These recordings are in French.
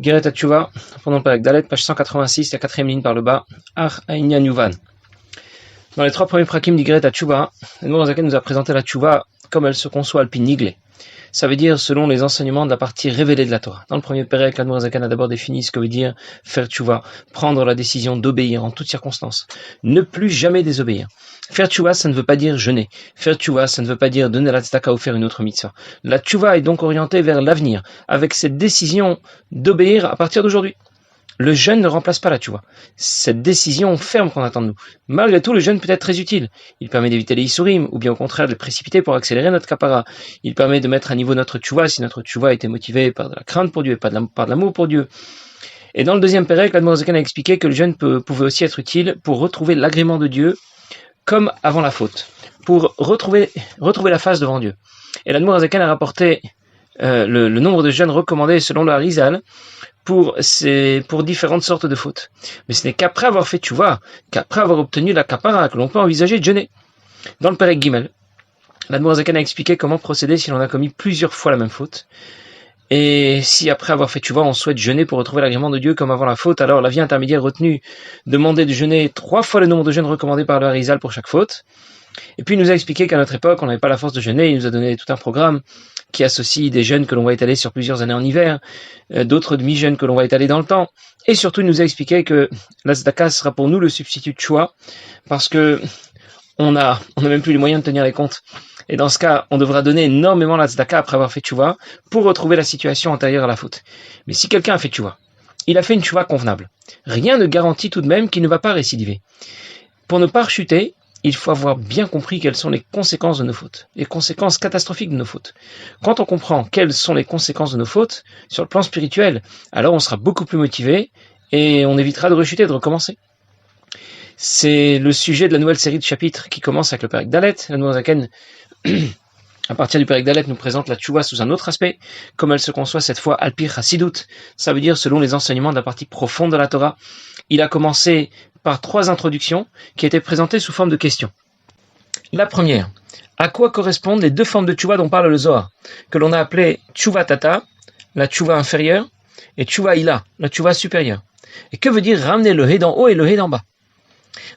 Geret Hatshuva, pendant le Perek Dalet, page 186, la quatrième ligne par le bas, Ar Ainyan Yuvan. Dans les trois premiers prakim d'Igret Hatshuva, l'Admor HaZaken nous a présenté la Tshuva comme elle se conçoit alpin niglé. Ça veut dire selon les enseignements de la partie révélée de la Torah. Dans le premier Perek, l'Admor HaZaken a d'abord défini ce que veut dire faire Tshuva, prendre la décision d'obéir en toutes circonstances, ne plus jamais désobéir. Faire Tshuva, ça ne veut pas dire jeûner. Faire Tshuva, ça ne veut pas dire donner la tzedaka ou faire une autre mitzvah. La Tshuva est donc orientée vers l'avenir, avec cette décision d'obéir à partir d'aujourd'hui. Le jeûne ne remplace pas la Tshuva. Cette décision ferme qu'on attend de nous. Malgré tout, le jeûne peut être très utile. Il permet d'éviter les Issourim, ou bien au contraire de le précipiter pour accélérer notre kapara. Il permet de mettre à niveau notre Tshuva si notre Tshuva était motivée par de la crainte pour Dieu et par de l'amour pour Dieu. Et dans le deuxième Perek, l'Admor HaZaken a expliqué que le jeûne pouvait aussi être utile pour retrouver l'agrément de Dieu comme avant la faute, pour retrouver la face devant Dieu. Et l'Admor HaZaken a rapporté le nombre de jeûnes recommandés selon le Harizal pour différentes sortes de fautes. Mais ce n'est qu'après avoir fait Tshuva, qu'après avoir obtenu la kapara, que l'on peut envisager de jeûner. Dans le Perek Gimel, l'Admor HaZaken a expliqué comment procéder si l'on a commis plusieurs fois la même faute. Et si après avoir fait Tshuva, on souhaite jeûner pour retrouver l'agrément de Dieu comme avant la faute, alors la vie intermédiaire retenue demandait de jeûner 3 fois le nombre de jeûnes recommandés par le Harizal pour chaque faute. Et puis il nous a expliqué qu'à notre époque, on n'avait pas la force de jeûner. Il nous a donné tout un programme qui associe des jeûnes que l'on va étaler sur plusieurs années en hiver, d'autres demi-jeûnes que l'on va étaler dans le temps. Et surtout, il nous a expliqué que la tzedaka sera pour nous le substitut de choix, parce que on a même plus les moyens de tenir les comptes. Et dans ce cas, on devra donner énormément la tzedaka après avoir fait Tshuva pour retrouver la situation antérieure à la faute. Mais si quelqu'un a fait Tshuva, il a fait une Tshuva convenable. Rien ne garantit tout de même qu'il ne va pas récidiver. Pour ne pas rechuter, il faut avoir bien compris quelles sont les conséquences de nos fautes, les conséquences catastrophiques de nos fautes. Quand on comprend quelles sont les conséquences de nos fautes, sur le plan spirituel, alors on sera beaucoup plus motivé et on évitera de rechuter, de recommencer. C'est le sujet de la nouvelle série de chapitres qui commence avec le Perek Dalet. L'Admor HaZaken, à partir du Perek Dalet, nous présente la Tshuva sous un autre aspect, comme elle se conçoit cette fois Al Pi Chassidut. Ça veut dire selon les enseignements de la partie profonde de la Torah. Il a commencé par 3 introductions qui étaient présentées sous forme de questions. La première, à quoi correspondent les 2 formes de Tshuva dont parle le Zohar, que l'on a appelé Tshuva Tata, la Tshuva inférieure, et Tshuva Ila, la Tshuva supérieure. Et que veut dire ramener le Hé d'en haut et le Hé d'en bas?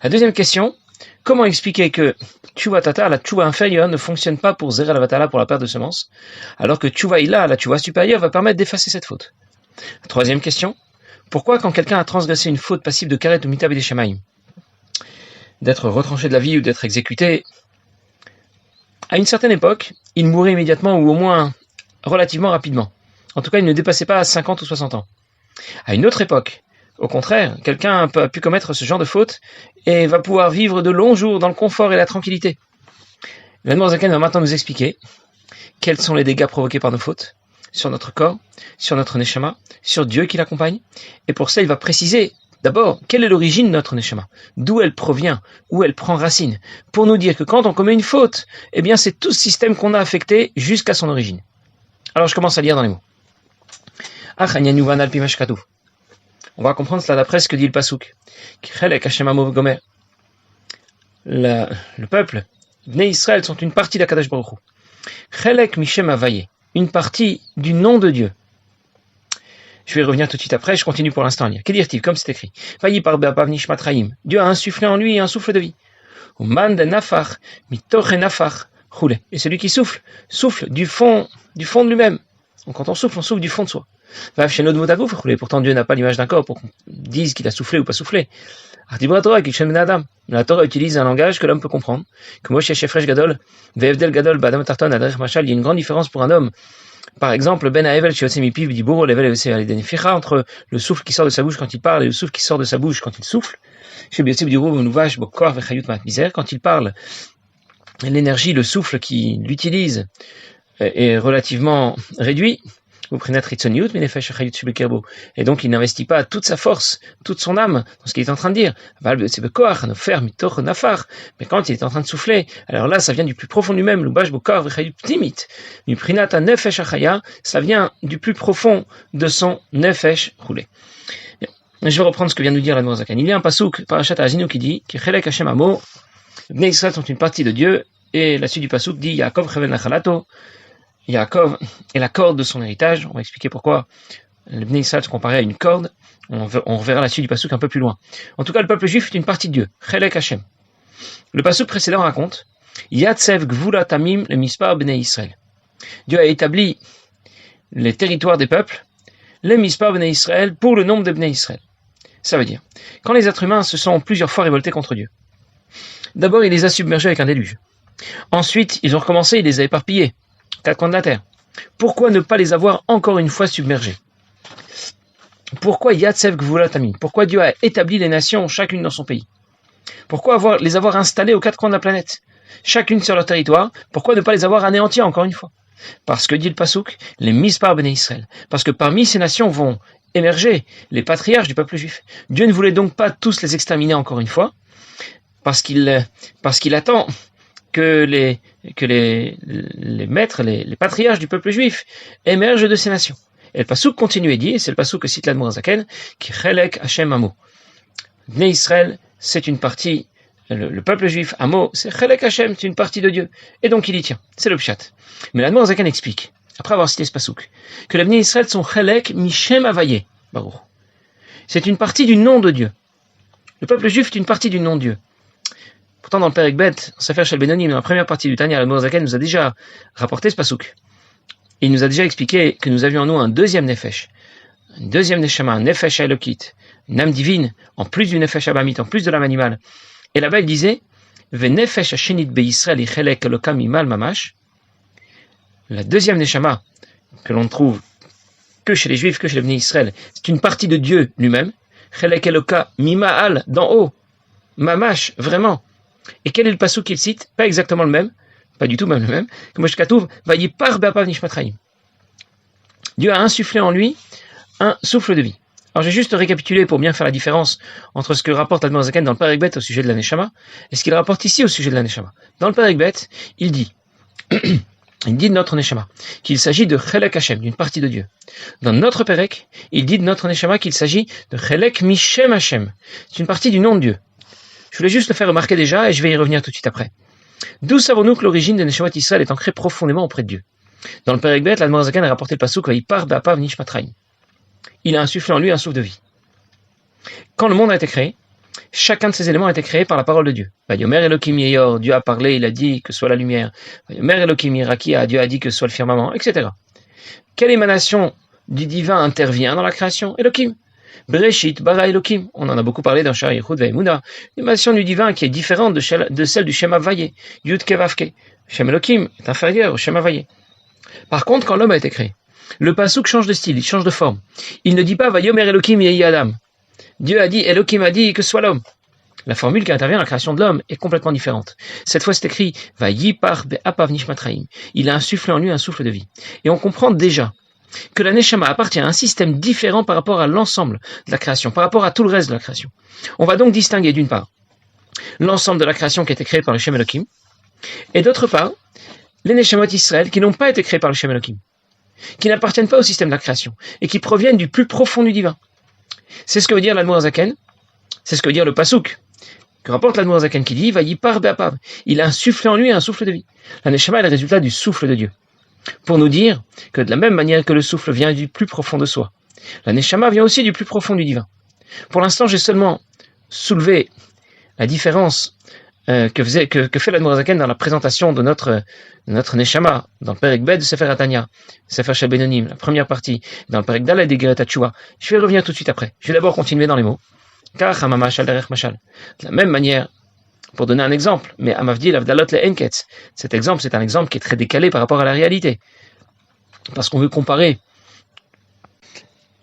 La deuxième question, comment expliquer que Tshuva Tata, la Tshuva inférieure, ne fonctionne pas pour Zera Lavatala, pour la perte de semences, alors que Tshuva Ila, la Tshuva supérieure, va permettre d'effacer cette faute? La troisième question, pourquoi quand quelqu'un a transgressé une faute passible de Karet ou Mita B'dei Shamayim, d'être retranché de la vie ou d'être exécuté, à une certaine époque, il mourait immédiatement ou au moins relativement rapidement. En tout cas, il ne dépassait pas 50 ou 60 ans. À une autre époque, au contraire, quelqu'un a pu commettre ce genre de faute et va pouvoir vivre de longs jours dans le confort et la tranquillité. L'Admor HaZaken va maintenant nous expliquer quels sont les dégâts provoqués par nos fautes sur notre corps, sur notre neshama, sur Dieu qui l'accompagne. Et pour ça, il va préciser d'abord quelle est l'origine de notre neshama, d'où elle provient, où elle prend racine, pour nous dire que quand on commet une faute, eh bien c'est tout ce système qu'on a affecté jusqu'à son origine. Alors je commence à lire dans les mots. On va comprendre cela d'après ce que dit le Pasuk. Le peuple, Bnei Israël, sont une partie d'Akadosh Baruch Hu. Chelek Mishem Havaye, une partie du nom de Dieu. Je vais revenir tout de suite après, je continue pour l'instant à lire. Qu'est-il comme c'est écrit? Vayi par be'apav nishmat chaim. Dieu a insufflé en lui un souffle de vie. Uman de nafar, mitoche nafar, choule. Et celui qui souffle du fond de lui-même. Donc quand on souffle du fond de soi. Pourtant Dieu n'a pas l'image d'un corps pour qu'on dise qu'il a soufflé ou pas soufflé. La Torah utilise un langage que l'homme peut comprendre. Il y a une grande différence pour un homme. Par exemple, entre le souffle qui sort de sa bouche quand il parle et le souffle qui sort de sa bouche quand il souffle. Quand il parle, l'énergie, le souffle qu'il utilise est relativement réduit. Et donc il n'investit pas toute sa force, toute son âme dans ce qu'il est en train de dire. Mais quand il est en train de souffler, alors là ça vient du plus profond de lui-même. Ça vient du plus profond de son nefesh roulé. Je vais reprendre ce que vient de nous dire l'Admor HaZaken. Il y a un pasuk, Parashat Ha'azinu, qui dit Chelek Hashem Amo, Bnei Israël sont une partie de Dieu, et la suite du pasuk dit Yaakov Chevel Nachalato. Yaakov est la corde de son héritage. On va expliquer pourquoi Le Bnei Israël se comparait à une corde. On reverra la suite du passouk un peu plus loin. En tout cas, le peuple juif est une partie de Dieu. Chelek Hashem. Le passouk précédent raconte Yatsev Gvula Tamim le Mispar Bnei Israël. Dieu a établi les territoires des peuples, le Mispar Bnei Israël, pour le nombre de Bnei Israël. Ça veut dire, quand les êtres humains se sont plusieurs fois révoltés contre Dieu, d'abord il les a submergés avec un déluge. Ensuite, ils ont recommencé, il les a éparpillés, 4 coins de la terre. Pourquoi ne pas les avoir encore une fois submergés? Pourquoi Yatsev Gvula Tamim? Pourquoi Dieu a établi les nations, chacune dans son pays? Pourquoi les avoir installées aux 4 coins de la planète, chacune sur leur territoire? Pourquoi ne pas les avoir anéantis encore une fois? Parce que dit le Passouk, les Mispar Bnei Israël. Parce que parmi ces nations vont émerger les patriarches du peuple juif. Dieu ne voulait donc pas tous les exterminer encore une fois, parce qu'il attend que les maîtres, les patriarches du peuple juif émergent de ces nations. Et le Passouk continue et dit, et c'est le Passouk que cite l'Admor Zaken, qui Chelek Hashem Amo. Bnei Israël, c'est une partie, le peuple juif, Amo, c'est Chelek Hashem, c'est une partie de Dieu. Et donc il y tient. C'est le Pshat. Mais l'Admor Zaken explique, après avoir cité ce Passouk, que les Bnei Israël sont Chelek Mishem Avaye, Baruch. C'est une partie du nom de Dieu. Le peuple juif est une partie du nom de Dieu. Pourtant, dans le Perek Bet, en Sefer Shel Benonim, dans la première partie du Tanya, l'Admor Zaken nous a déjà rapporté ce Passouk. Et il nous a déjà expliqué que nous avions en nous un deuxième Nefesh, un deuxième Neshama, un Nefesh Elokit, une âme divine, en plus du Nefesh Abamit, en plus de l'âme animale. Et là-bas, il disait, Ve Nefesh Hashenit Be Yisrael Yichelek Elokam Imal Mamash. La deuxième Neshama, que l'on ne trouve que chez les Juifs, que chez les Bnei Israël, c'est une partie de Dieu lui-même. Chelek Eloka Mima'al, d'en haut. Mamash, vraiment. Et quel est le passouk qu'il cite? Pas exactement le même, pas du tout même le même. Que Moshe Katouv va y par be'apav nishmatraim. Dieu a insufflé en lui un souffle de vie. Alors j'ai juste récapitulé pour bien faire la différence entre ce que rapporte l'Admor Zaken dans le Perek Bet au sujet de la Neshama et ce qu'il rapporte ici au sujet de la Neshama. Dans le Perek Bet, il dit de notre Neshama qu'il s'agit de Chelek Hashem, d'une partie de Dieu. Dans notre Perek, il dit de notre Neshama qu'il s'agit de Chelek Mishem Hashem. C'est une partie du nom de Dieu. Je voulais juste le faire remarquer déjà et je vais y revenir tout de suite après. D'où savons-nous que l'origine de Neshamat Israël est ancrée profondément auprès de Dieu? Dans le Perek Bet, l'Admor Zaken a rapporté le passouk Vayipar be'apav nishmatraim. Il a insufflé en lui un souffle de vie. Quand le monde a été créé, chacun de ces éléments a été créé par la parole de Dieu. Vayomer Elokim Yeyor, Dieu a parlé, il a dit que soit la lumière. Vayomer Elokim Yirakia, Dieu a dit que soit le firmament, etc. Quelle émanation du divin intervient dans la création? Elokim. Bereshit, bara Elokim. On en a beaucoup parlé dans Shar Yichud Ve'emuna. L'émanation du divin qui est différente de celle du Shem Havayé. Yud Kevavke. Shem Elokim est inférieur au Shem Havayé. Par contre, quand l'homme a été créé, le passouk change de style, il change de forme. Il ne dit pas Vayomer Elokim Yehi Adam. Dieu a dit, Elokim a dit que soit l'homme. La formule qui intervient dans la création de l'homme est complètement différente. Cette fois, c'est écrit Vayipar be'apav nishmatraim. Il a insufflé en lui un souffle de vie. Et on comprend déjà que la Neshama appartient à un système différent par rapport à l'ensemble de la création, par rapport à tout le reste de la création. On va donc distinguer d'une part l'ensemble de la création qui a été créée par le Shem Elokim, et d'autre part les Neshamot Israël qui n'ont pas été créés par le Shem Elokim, qui n'appartiennent pas au système de la création, et qui proviennent du plus profond du divin. C'est ce que veut dire l'Admor Zaken, c'est ce que veut dire le Passouk, que rapporte l'Admor Zaken qui dit Vayipar be'apav. Il a insufflé en lui un souffle de vie. La Neshama est le résultat du souffle de Dieu. Pour nous dire que de la même manière que le souffle vient du plus profond de soi, la Neshama vient aussi du plus profond du divin. Pour l'instant, j'ai seulement soulevé la différence que fait l'Admor Zaken dans la présentation de notre Neshama, dans le Perek Bet de Sefer Atanya, Sefer Shel Benonim, la première partie, dans le Perek Daled Igeret HaTshuva. Je vais revenir tout de suite après. Je vais d'abord continuer dans les mots. Car Hamamashal derech mashal. De la même manière, pour donner un exemple, mais Amavdil Avdalot le Enketz. Cet exemple, c'est un exemple qui est très décalé par rapport à la réalité. Parce qu'on veut comparer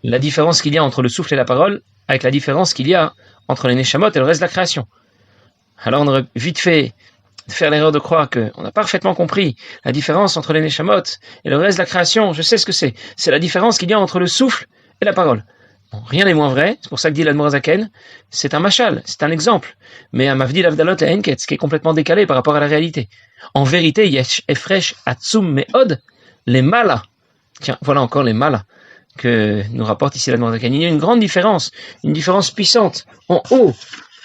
la différence qu'il y a entre le souffle et la parole avec la différence qu'il y a entre les Neshamot et le reste de la création. Alors on aurait vite fait faire l'erreur de croire qu'on a parfaitement compris la différence entre les Neshamot et le reste de la création. Je sais ce que c'est. C'est la différence qu'il y a entre le souffle et la parole. Bon, rien n'est moins vrai, c'est pour ça que dit l'Admor Zaken, c'est un machal, c'est un exemple. Mais un mavdil avdalot la enketz, qui est complètement décalé par rapport à la réalité. En vérité, yesh efresh atzum meod, les malas. Tiens, voilà encore les malas que nous rapporte ici l'Admor Zaken. Il y a une grande différence, une différence puissante. En haut,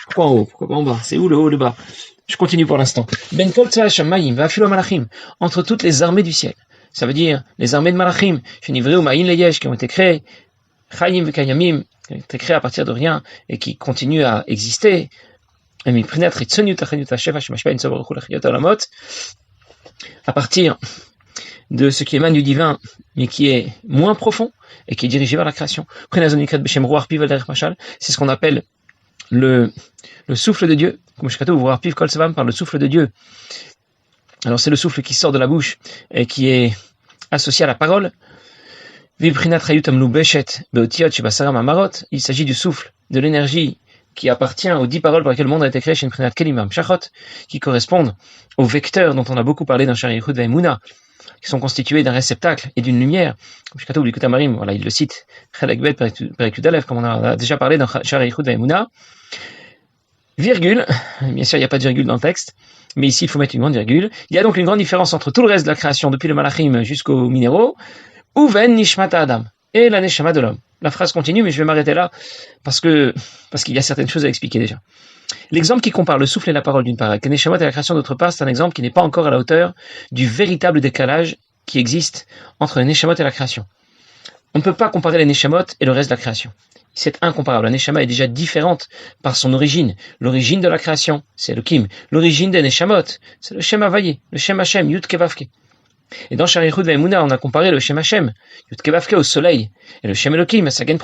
pourquoi en haut, pourquoi pas en bas? C'est où le haut, le bas? Je continue pour l'instant. Ben kol tzva shamayim va'afilo malachim, entre toutes les armées du ciel. Ça veut dire les armées de malachim, shenivreou ma'in leyesh, qui ont été créées Chaim v'kayamim, qui a été créé à partir de rien et qui continue à exister, à partir de ce qui émane du divin, mais qui est moins profond et qui est dirigé vers la création. C'est ce qu'on appelle le souffle de Dieu, par le souffle de Dieu. Alors c'est le souffle qui sort de la bouche et qui est associé à la parole. Il s'agit du souffle, de l'énergie qui appartient aux 10 paroles par lesquelles le monde a été créé, qui correspondent aux vecteurs dont on a beaucoup parlé dans Shari Yichud Ve'emuna, qui sont constitués d'un réceptacle et d'une lumière. Voilà, il le cite, comme on a déjà parlé dans Shari Yichud Ve'emuna. Virgule, bien sûr il n'y a pas de virgule dans le texte, mais ici il faut mettre une grande virgule. Il y a donc une grande différence entre tout le reste de la création, depuis le malachim jusqu'aux minéraux, Uven Nishmata Adam, et la Neshama de l'homme. La phrase continue, mais je vais m'arrêter là, parce qu'il y a certaines choses à expliquer déjà. L'exemple qui compare le souffle et la parole d'une part, avec la Neshama et la création d'autre part, c'est un exemple qui n'est pas encore à la hauteur du véritable décalage qui existe entre les Neshamot et la création. On ne peut pas comparer les Neshamot et le reste de la création. C'est incomparable. La Neshama est déjà différente par son origine. L'origine de la création, c'est le Kim. L'origine des Neshamot, c'est le Shem Havayé, le Shem Hashem, Yud Kevavke. Et dans Shari Yichud Ve'emuna, on a comparé le Shem Hashem, Yud Kevavke, au soleil, et le Shem Elohim à sa gaine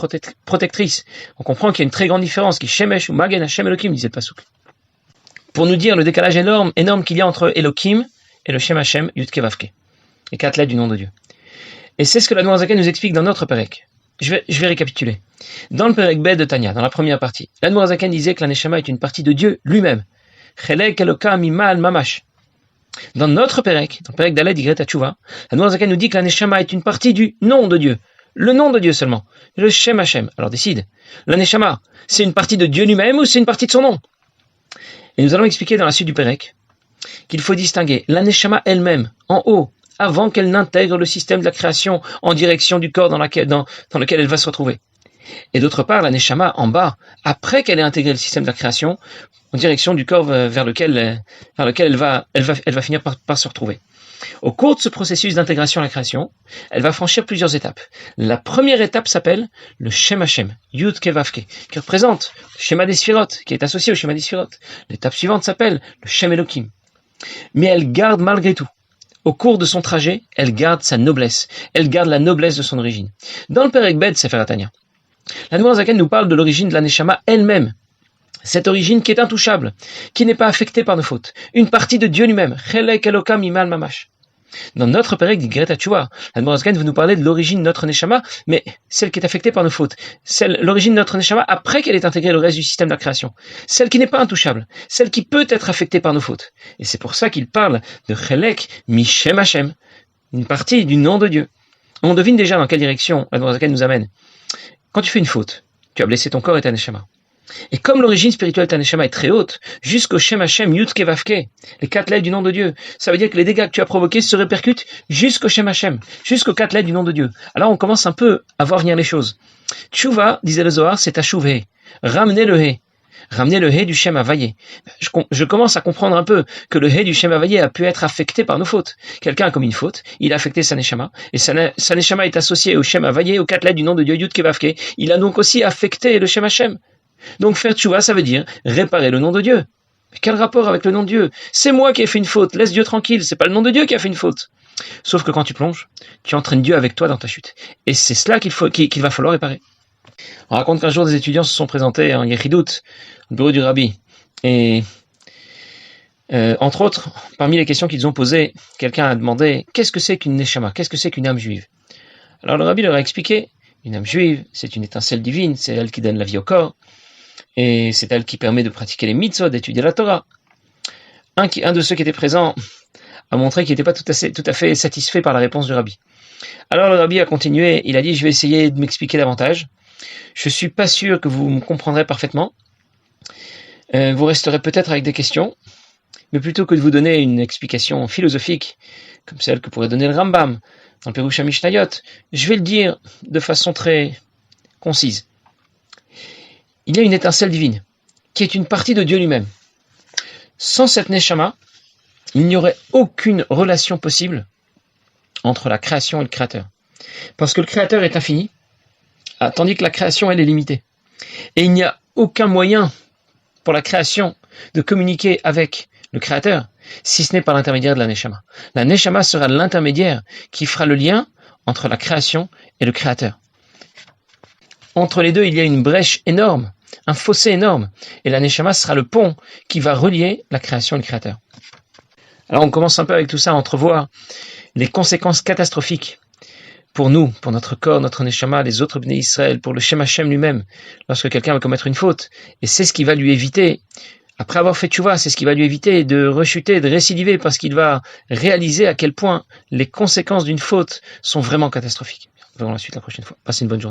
protectrice. On comprend qu'il y a une très grande différence, qui Shemesh ou Magen Hashem Elohim, disait le Pasuk. Pour nous dire le décalage énorme qu'il y a entre Elohim et le Shem Hashem, Yud Kevavke, les 4 lettres du nom de Dieu. Et c'est ce que la Noirzaken nous explique dans notre Perek. Je vais récapituler. Dans le Perek Bet de Tanya, dans la première partie, la Noirzaken disait que la Neshama est une partie de Dieu lui-même. Chelek Eloka Mimal Mamash. Dans notre Perek, dans le Perek d'Aled Yigret Hatshuva, la Noirzaken nous dit que la Neshama est une partie du nom de Dieu. Le nom de Dieu seulement. Le Shem Hashem. Alors décide. La Neshama, c'est une partie de Dieu lui-même ou c'est une partie de son nom? Et nous allons expliquer dans la suite du Perek qu'il faut distinguer la Neshama elle-même, en haut, avant qu'elle n'intègre le système de la création en direction du corps dans lequel elle va se retrouver. Et d'autre part, la Neshama en bas, après qu'elle ait intégré le système de la création, en direction du corps vers lequel elle va finir par se retrouver. Au cours de ce processus d'intégration à la création, elle va franchir plusieurs étapes. La première étape s'appelle le Shem Hashem, Yud Kevavke, qui représente le schéma des Sphirot, qui est associé au schéma des Sphirot. L'étape suivante s'appelle le Shem Elohim. Mais elle garde malgré tout, au cours de son trajet, elle garde sa noblesse. Elle garde la noblesse de son origine. Dans le Perek Bet Sefer Tanya, la Noirzaken nous parle de l'origine de la Neshama elle-même. Cette origine qui est intouchable, qui n'est pas affectée par nos fautes. Une partie de Dieu lui-même. Chelek Eloka Mimal Mamash. Dans notre Perek d'Yigret Hatshuva, la Noirzaken veut nous parler de l'origine de notre Neshama, mais celle qui est affectée par nos fautes. L'origine de notre Neshama après qu'elle ait intégré le reste du système de la création. Celle qui n'est pas intouchable. Celle qui peut être affectée par nos fautes. Et c'est pour ça qu'il parle de Chelek Mishem Hashem. Une partie du nom de Dieu. On devine déjà dans quelle direction la Noirzaken nous amène. Quand tu fais une faute, tu as blessé ton corps et ta Neshama. Et comme l'origine spirituelle de ta Neshama est très haute, jusqu'au Shem Hashem Yud Kevavke, les 4 lettres du nom de Dieu, ça veut dire que les dégâts que tu as provoqués se répercutent jusqu'au Shem Hashem, jusqu'aux 4 lettres du nom de Dieu. Alors on commence un peu à voir venir les choses. Tshuva, disait le Zohar, c'est Tashuvhe. Ramener le He. Ramener le He du Shem Havayé. Je commence à comprendre un peu que le He du Shem Havayé a pu être affecté par nos fautes. Quelqu'un a commis une faute, il a affecté sa Neshama, et sa Neshama est associée au Shem Havayé, aux 4 lettres du nom de Dieu Yud Kevavke. Il a donc aussi affecté le Shem Hashem. Donc faire tchouva, ça veut dire réparer le nom de Dieu. Mais quel rapport avec le nom de Dieu? C'est moi qui ai fait une faute, laisse Dieu tranquille, c'est pas le nom de Dieu qui a fait une faute. Sauf que quand tu plonges, tu entraînes Dieu avec toi dans ta chute. Et c'est cela qu'il va falloir réparer. On raconte qu'un jour des étudiants se sont présentés en Yechidout, au bureau du Rabbi. Et entre autres, parmi les questions qu'ils ont posées, quelqu'un a demandé « Qu'est-ce que c'est qu'une Neshama? Qu'est-ce que c'est qu'une âme juive ?» Alors le Rabbi leur a expliqué « Une âme juive, c'est une étincelle divine, c'est elle qui donne la vie au corps. Et c'est elle qui permet de pratiquer les mitzvot, d'étudier la Torah. » Un de ceux qui étaient présents a montré qu'il n'était pas tout à fait satisfait par la réponse du Rabbi. Alors le Rabbi a continué, il a dit « Je vais essayer de m'expliquer davantage. Je ne suis pas sûr que vous me comprendrez parfaitement. Vous resterez peut-être avec des questions, mais plutôt que de vous donner une explication philosophique, comme celle que pourrait donner le Rambam, dans le Perush HaMishnayot, je vais le dire de façon très concise. Il y a une étincelle divine, qui est une partie de Dieu lui-même. Sans cette Neshama, il n'y aurait aucune relation possible entre la création et le Créateur. Parce que le Créateur est infini, tandis que la création, elle est limitée. Et il n'y a aucun moyen pour la création de communiquer avec le Créateur, si ce n'est par l'intermédiaire de la Neshama. La Neshama sera l'intermédiaire qui fera le lien entre la création et le Créateur. Entre les deux, il y a une brèche énorme, un fossé énorme, et la Neshama sera le pont qui va relier la création et le Créateur. Alors on commence un peu avec tout ça à entrevoir les conséquences catastrophiques pour nous, pour notre corps, notre Neshama, les autres Bnei Israël, pour le Shem Hashem lui-même, lorsque quelqu'un va commettre une faute. Et c'est ce qui va lui éviter, après avoir fait tchouva, c'est ce qui va lui éviter de rechuter, de récidiver, parce qu'il va réaliser à quel point les conséquences d'une faute sont vraiment catastrophiques. On verra la suite la prochaine fois. Passez une bonne journée.